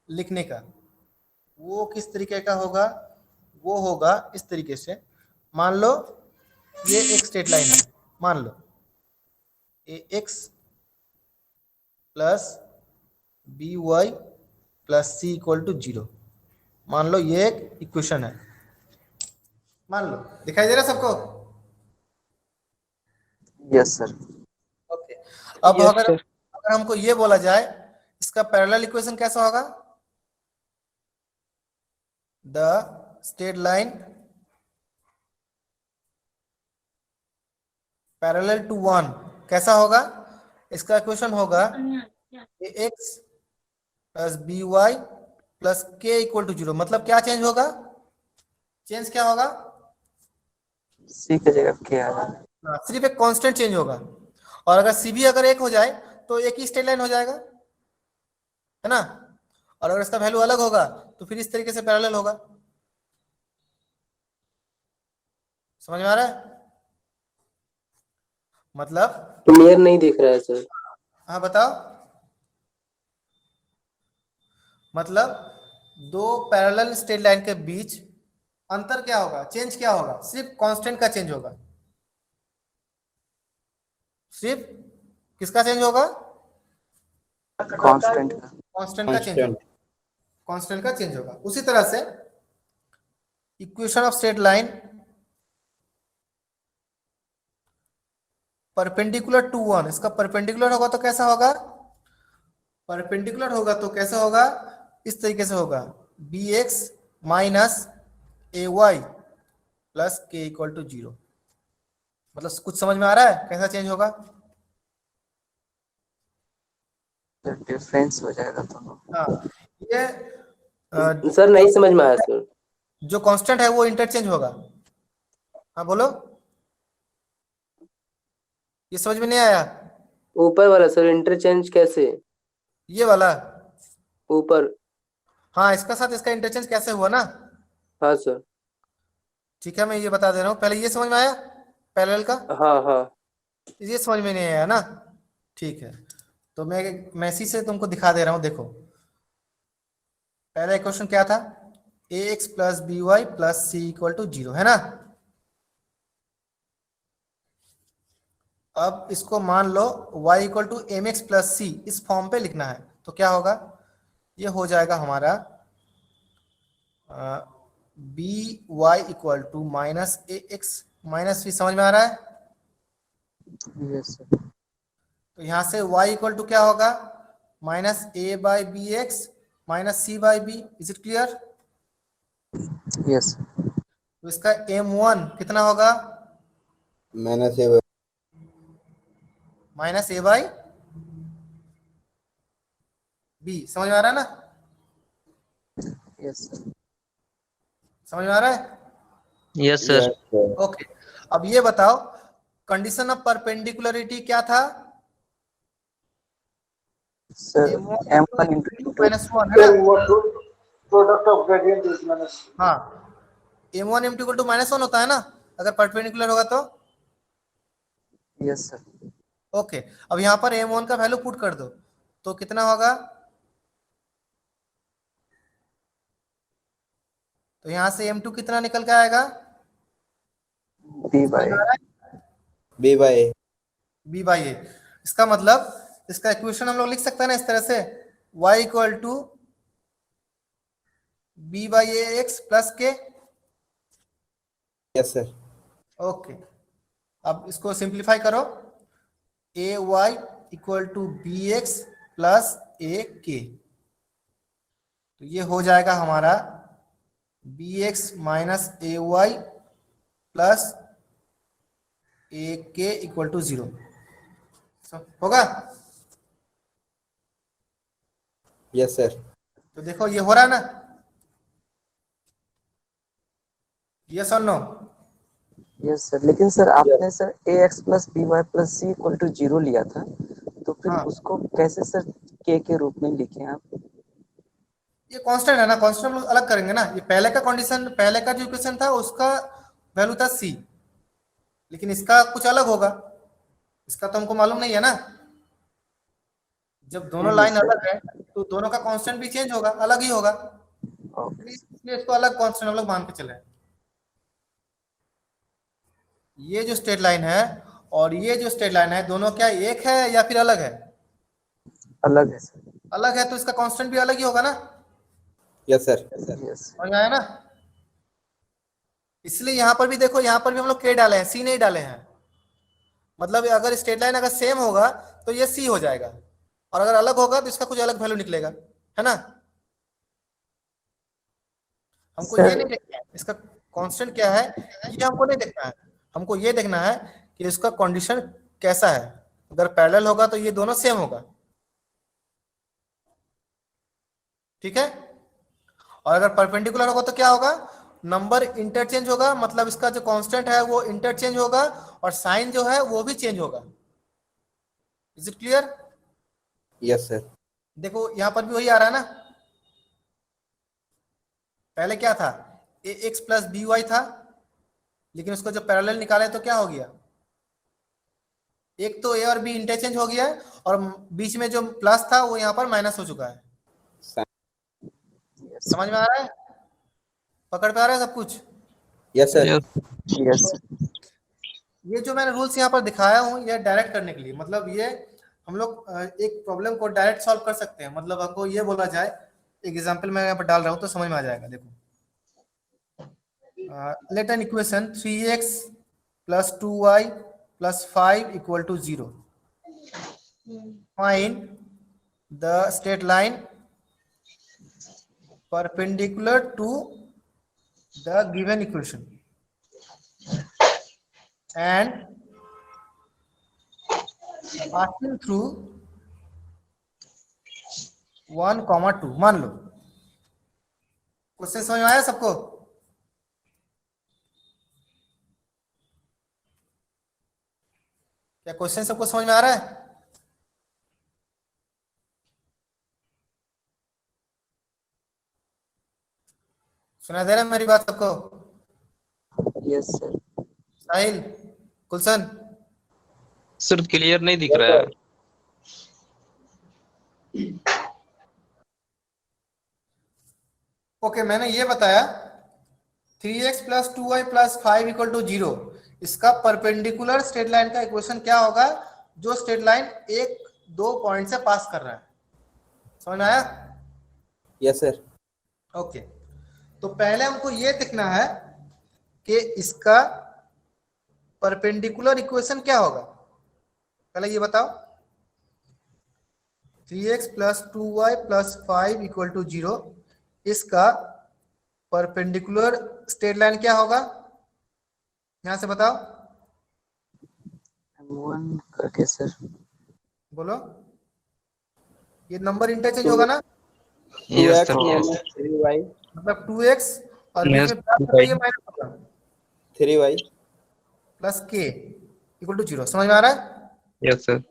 लिखने का। वो किस तरीके का होगा, वो होगा इस तरीके से, मान लो ये एक स्ट्रेट लाइन है, मान लो ax plus by plus c equal to 0, मान लो ये एक इक्वेशन है, मान लो, दिखाई दे रहा है सबको? Yes sir. ओके, अब Yes, अगर sir. अगर हमको ये बोला जाए इसका पैरेलल इक्वेशन कैसा होगा, the straight line parallel to 1 कैसा होगा? इसका इक्वेशन होगा ax plus by plus k equal to 0। मतलब क्या चेंज होगा? चेंज क्या होगा? सी की जगह के आ जाएगा। सिर्फ एक कांस्टेंट चेंज होगा। और अगर सी भी अगर एक हो जाए तो एक ही स्ट्रेट लाइन हो जाएगा, है ना। और अगर इसका वैल्यू अलग होगा तो फिर इस तरीके से पैरेलल होगा। समझ में आ रहा है? मतलब क्लियर नहीं दिख रहा है सर। हाँ बताओ। मतलब दो पैरेलल स्ट्रेट लाइन के बीच अंतर क्या होगा? चेंज क्या होगा? सिर्फ कांस्टेंट का चेंज होगा। सिर्फ किसका चेंज होगा? कांस्टेंट का। कांस्टेंट का चेंज होगा। कांस्टेंट का चेंज होगा। उसी तरह से equation of straight line perpendicular to 1, इसका परपेंडिकुलर होगा तो कैसा होगा? परपेंडिकुलर होगा तो कैसा होगा? इस तरीके से होगा bx माइनस ay प्लस के इक्वल टू 0। मतलब कुछ समझ में आ रहा है कैसा चेंज होगा? डिफरेंस हो जाएगा दोनों। हाँ, ये सर नहीं समझ में आया सर। जो कांस्टेंट है वो इंटरचेंज होगा। हाँ बोलो, ये समझ में नहीं आया? ऊपर वाला सर इंटरचेंज कैसे? ये वाला, ऊपर। हाँ इसका साथ इसका इंटरचेंज कैसे हुआ ना। हाँ सर। ठीक है, मैं ये बता दे रहा हूँ। पहले ये समझ में आया पैरेलल का? हाँ हाँ। ये समझ में नहीं आया ना? ठीक है, तो मैं इसी से तुमको दिखा दे रहा हूँ। देखो पहला इक्वेशन क्या था? ax plus B Y plus C equal to 0, है ना। अब इसको मान लो y equal to M x plus C, इस फॉर्म पे लिखना है तो क्या होगा? ये हो जाएगा हमारा B Y equal to minus A X minus C. समझ में आ रहा है? Yes sir. तो यहाँ से y इक्वल टू क्या होगा? Minus A by B X minus C by B. Is it clear? Yes तो इसका m1 कितना होगा? Minus A minus A by B. समझ में आ रहा है ना? Yes sir. समझ में आ रहा है? Yes, sir. ओके, अब ये बताओ कंडीशन ऑफ परपेंडिकुलरिटी क्या था? सर m1 into माइनस 1, है ना। Then what product of gradient is minus. हाँ, m1 m2 equal to minus 1 होता है ना अगर परपेंडिकुलर होगा तो। Yes sir. ओके, अब यहाँ पर m1 का वैल्यू पुट कर दो तो कितना होगा? तो यहाँ से m2 कितना निकल के आएगा? b by B by A. b by A. इसका मतलब इसका इक्वेशन हम लोग लिख सकते हैं ना इस तरह से, y equal to B by A X plus K. Yes sir. Okay, अब इसको सिंप्लीफाई करो, A Y equal to B X plus A K. तो ये हो जाएगा हमारा B X minus A Y plus A K equal to 0 होगा। Yes sir. तो देखो ये हो रहा है ना, यस और नो? Yes sir. लेकिन सर आपने sir ax plus B Y plus C equal to 0 लिया था, तो फिर हाँ, उसको कैसे सर k के रूप में लिखे आप? ये कांस्टेंट है ना, कांस्टेंट हम लोग अलग करेंगे ना। ये पहले का कंडीशन, पहले का जो इक्वेशन था उसका वैल्यू था c, लेकिन इसका कुछ अलग होगा। इसका तो हमको मालूम नहीं है ना। जब दोनों नहीं लाइन सर। अलग है तो दोनों का कांस्टेंट भी चेंज होगा, अलग ही होगा। ओके। इसलिए इसको अलग कांस्टेंट हम लोग मान के चले। ये जो स्ट्रेट लाइन है और ये जो स्ट्रेट लाइन है, दोनों क्या एक है या फिर अलग है? अलग है सर। अलग है तो इसका कांस्टेंट भी अलग ही होगा ना। Yes sir. यस। समझ में आया ना? इसलिए यहाँ पर भी देखो, यहाँ पर भी हम लोग के डाले हैं, सी नहीं डाले हैं। मतलब अगर स्ट्रेट लाइन अगर सेम होगा तो ये सी हो जाएगा, और अगर अलग होगा तो इसका कुछ अलग वैल्यू निकलेगा, है ना। हमको ये सर नहीं देखना है इसका कांस्टेंट क्या है, ये हमको नहीं देखना है। हमको ये देखना है कि इसका कंडीशन कैसा है। अगर पैरेलल होगा तो ये दोनों सेम होगा, ठीक है। और अगर परपेंडिकुलर होगा तो क्या होगा, नंबर इंटरचेंज होगा, मतलब इसका जो कांस्टेंट है वो इंटरचेंज होगा और साइन जो है वो भी चेंज होगा। Is it clear? Yes sir. देखो यहां पर भी वही आ रहा है ना, पहले क्या था, ए एक्स प्लस बी वाई था, लेकिन उसको जब पैरेलल निकाले तो क्या हो गया, एक तो ए और बी इंटरचेंज हो गया और बीच में जो प्लस था वो यहाँ पर माइनस हो चुका है। Yes. समझ में आ रहा है, पकड़ पे आ रहा है सब कुछ? Yes sir. Yes. Yes. ये जो मैंने रूल्स यहाँ पर दिखाया हूँ ये डायरेक्ट करने के लिए, मतलब ये हम लोग एक प्रॉब्लम को डायरेक्ट सॉल्व कर सकते हैं। मतलब हमको ये बोला जाए, एक एग्जांपल मैं यहाँ पर डाल रहा हूँ तो समझ में आ जाएगा। देखो, let an equation 3x plus 2y plus 5 equal to 0. Find the straight line perpendicular to the given equation and passing through 1, 2। मान लो क्वेश्चन समझ में आया सबको? क्या क्वेश्चन सबको समझ में आ रहा है? सुना दे रहा है मेरी बात सबको? Yes, sir. साहिल, गुलशन, सर क्लियर नहीं दिख रहा है। ओके, मैंने ये बताया 3x plus 2y plus 5 equal to 0, इसका परपेंडिकुलर स्ट्रेट लाइन का इक्वेशन क्या होगा, जो स्ट्रेट लाइन एक दो पॉइंट से पास कर रहा है। समझ में आया? Yes sir. ओके, तो पहले हमको ये देखना है कि इसका परपेंडिकुलर इक्वेशन क्या होगा। पहले ये बताओ, 3x plus 2y plus 5 equal to 0, इसका परपेंडिकुलर स्ट्रेट लाइन क्या होगा, यहां से बताओ, M1 करके सर। बोलो। ये नंबर इंटरचेंज होगा ना, यस सर। मतलब 2x और बीच Yes, में प्लस होगा, ये माइनस होगा, 3y। Plus k equal to 0। समझ में आ रहा है? Yes sir.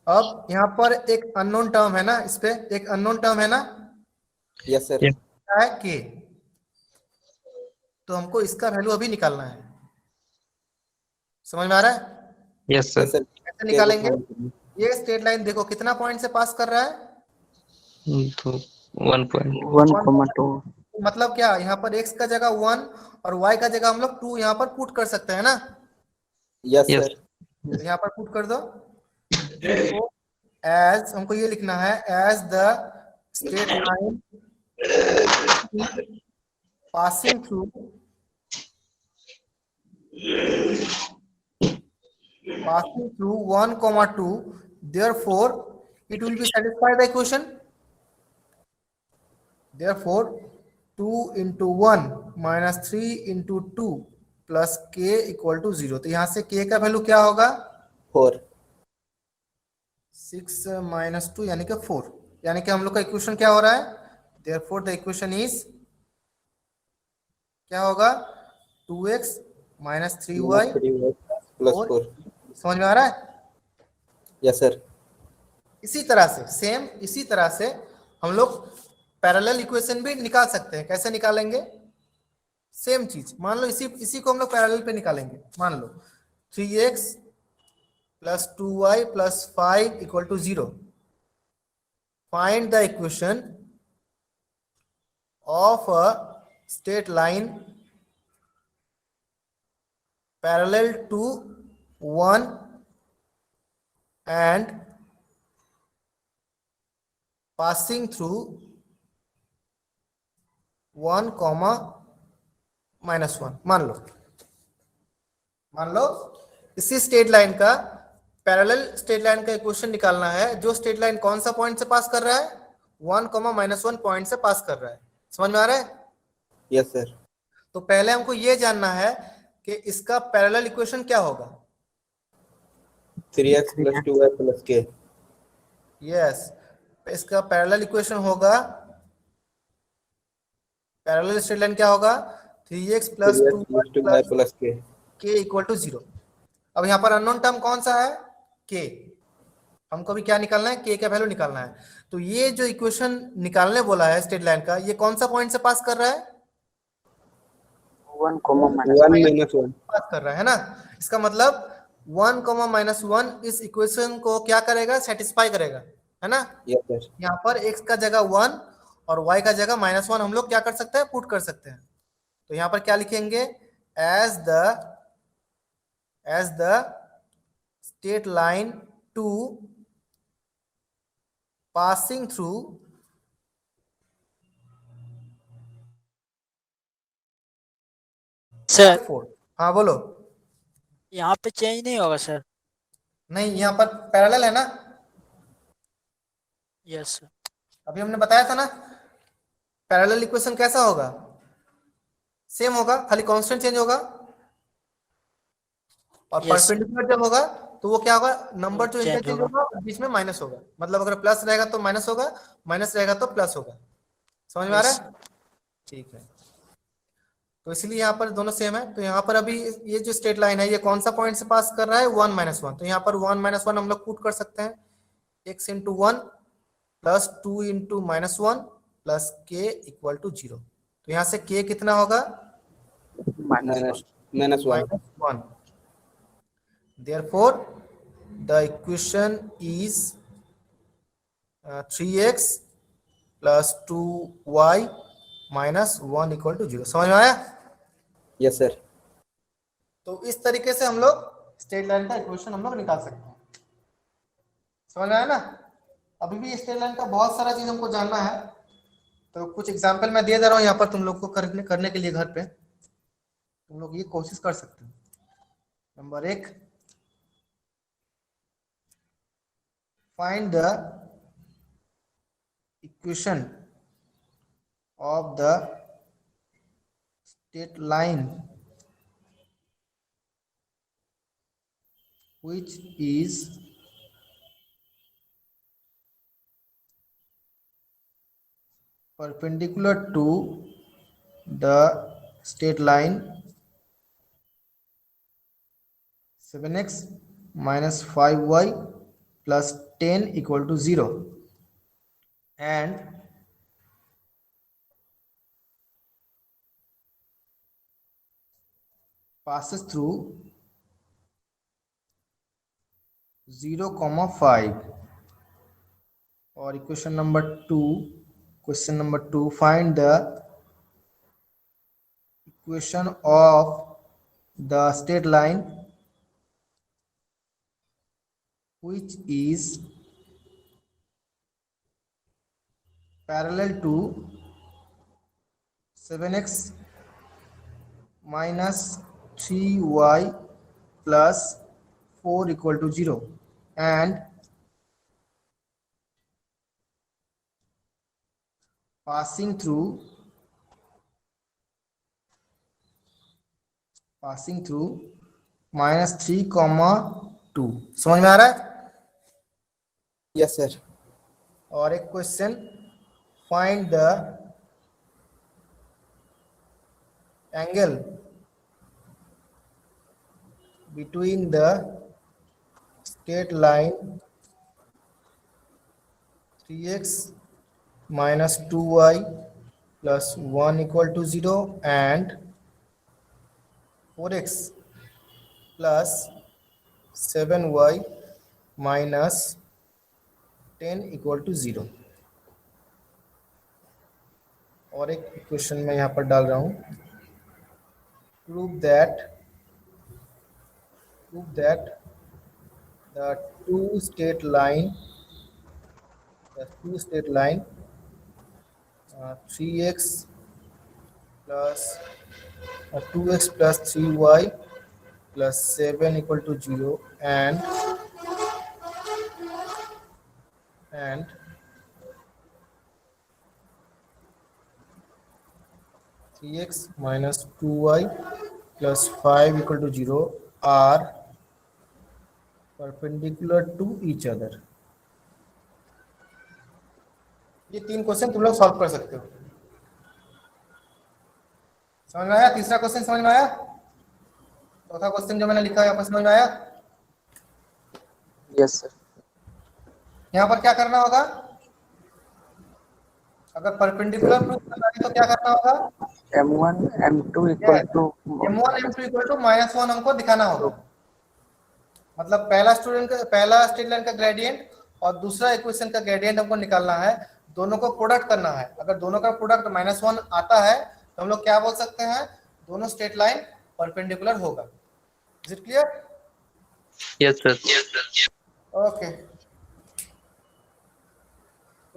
अब यहाँ पर एक अननोन टर्म है ना, इस पे एक अननोन टर्म है ना, यस सर। Yes. क्या है k, तो हमको इसका वैल्यू अभी निकालना है। समझ में आ रहा है? Yes yes sir. सर। कैसे निकालेंगे? ये स्ट्रेट लाइन देखो कितना पॉइंट से पास कर रहा है, तो 1 पॉइंट। 1,2। मतलब क्या, यहाँ पर x का जगह 1 और y का जगह हम लोग 2 यहाँ पर पुट कर सकते हैं ना। Yes Yes. सर। यहाँ पर पुट कर दो, एज हमको ये लिखना है, as the straight line passing through passing through 1, 2, therefore it will be satisfy the equation. Therefore 2 into 1 minus 3 into 2 plus k equal to 0। तो यहां से k का वैल्यू क्या होगा, 4। 6 minus 2 यानी कि 4, यानी कि हम लोग का इक्वेशन क्या हो रहा है, therefore the equation is क्या होगा, 2x minus 3y प्लस 4। समझ में आ रहा है? Yes sir. इसी तरह से सेम, इसी तरह से हम लोग पैरेलल इक्वेशन भी निकाल सकते हैं। कैसे निकालेंगे, सेम चीज, मान लो इसी को हम लोग पैरेलल पे निकालेंगे। मान लो 3x plus 2y plus 5 equal to 0। Find the equation of a straight line parallel to 1 and passing through 1, -1। मान लो इसी स्ट्रेट लाइन का पैरेलल स्ट्रेट लाइन का इक्वेशन निकालना है, जो स्ट्रेट लाइन कौन सा पॉइंट से पास कर रहा है, 1, -1 पॉइंट से पास कर रहा है। समझ में आ रहा है? Yes sir. तो पहले हमको ये जानना है कि इसका पैरेलल इक्वेशन क्या होगा। 3x plus 2y plus k. Yes, इसका पैरेलल इक्वेशन होगा, पैरेलल स्ट्रेट लाइन क्या होगा, 3x plus 3x 2 plus 2y plus plus k. के इक्वल टू 0। अब यहाँ पर अननोन टर्म कौन सा है, के। हमको भी क्या निकालना है, के का वैल्यू निकालना है। तो ये जो इक्वेशन निकालने बोला है स्ट्रेट लाइन का, ये कौन सा पॉइंट से पास कर रहा है, 1 comma 1 -1. minus 1. पास कर रहा है ना। इसका मतलब 1 -1 इस इक्वेशन को क्या करेगा, सेटिस्फाई करेगा, है ना। Yes, sir. यहाँ पर x का जगह 1 और y का जगह -1 हम लोग क्या कर सकते हैं, पुट कर सकते हैं। तो यहाँ पर क्या लिखेंगे, as the straight line to passing through sir 4। हाँ बोलो। यहाँ पे चेंज नहीं होगा सर? नहीं, यहाँ पर पैरेलल है ना, यस सर। अभी हमने बताया था ना, पैरेलल इक्वेशन कैसा होगा, सेम होगा, खाली कांस्टेंट चेंज होगा। और Yes. परपेंडिकुलर जब होगा तो वो क्या होगा, नंबर जो Change इंटरचेंज होगा। होगा बीच में माइनस होगा। मतलब अगर प्लस रहेगा तो माइनस होगा, माइनस रहेगा तो प्लस होगा। समझ में आ रहा है? ठीक है, तो इसलिए यहाँ पर दोनों सेम है। तो यहाँ पर अभी ये जो स्ट्रेट लाइन है, ये कौन सा पॉइंट से पास कर रहा है, 1 -1। तो यहाँ पर 1 -1 हम लोग पुट कर सकते हैं, x into 1 plus 2 into -1 plus k equal to 0। तो यहाँ से k कितना होगा, -1. -1। Therefore, the equation is 3x plus 2y minus 1 equal to 0। समझ में आया? Yes, sir. तो इस तरीके से हम लोग स्ट्रेट लाइन का इक्वेशन हम लोग निकाल सकते हैं। समझ में आया ना? अभी भी स्ट्रेट लाइन का बहुत सारा चीज हमको जानना है, तो कुछ एग्जांपल मैं दे रहा हूँ यहाँ पर तुम लोग को करने के लिए। घर पे तुम लोग ये कोशिश कर सकते हो। Number 1, find the equation of the straight line which is perpendicular to the straight line 7x minus 5y plus 10 equal to 0 and passes through 0, 5। और question number 2, find the equation of the straight line which is parallel to 7x minus 3y plus 4 equal to 0 and passing through -3, 2। समझ में आ रहा है? Yes, sir. और एक question, find the angle between the straight line 3x minus 2y plus 1 equal to 0 and 4x plus 7y minus 10 equal to 0। और एक इक्वेशन मैं यहाँ पर डाल रहा हूँ, prove that the two straight line 3x plus 2x plus 3y plus 7 equal to 0 and 3x minus 2y plus 5 equal to 0 are perpendicular to each other. ये 3 क्वेश्चन तुम लोग सॉल्व कर सकते हो। समझ में आया? तीसरा क्वेश्चन समझ में आया? चौथा क्वेश्चन जो मैंने लिखा है यहाँ पर समझ में आया? Yes sir. यहाँ पर क्या करना होगा? अगर परपेंडिकुलर प्रूफ करना है तो क्या करना होगा? m1 m2 equal to m1 m2 equal to -1 हमको दिखाना होगा। मतलब पहला स्ट्रेट लाइन का ग्रेडियंट और दूसरा इक्वेशन का ग्रेडियंट हमको निकालना है, दोनों को प्रोडक्ट करना है। अगर दोनों का प्रोडक्ट -1 आता है तो हम लोग क्या बोल सकते हैं? दोनों स्ट्रेट लाइन परपेंडिकुलर होगा। Is it clear? Yes sir. Okay,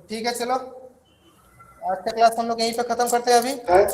ठीक है, चलो आज का क्लास हम लोग यहीं पे खत्म करते हैं अभी। है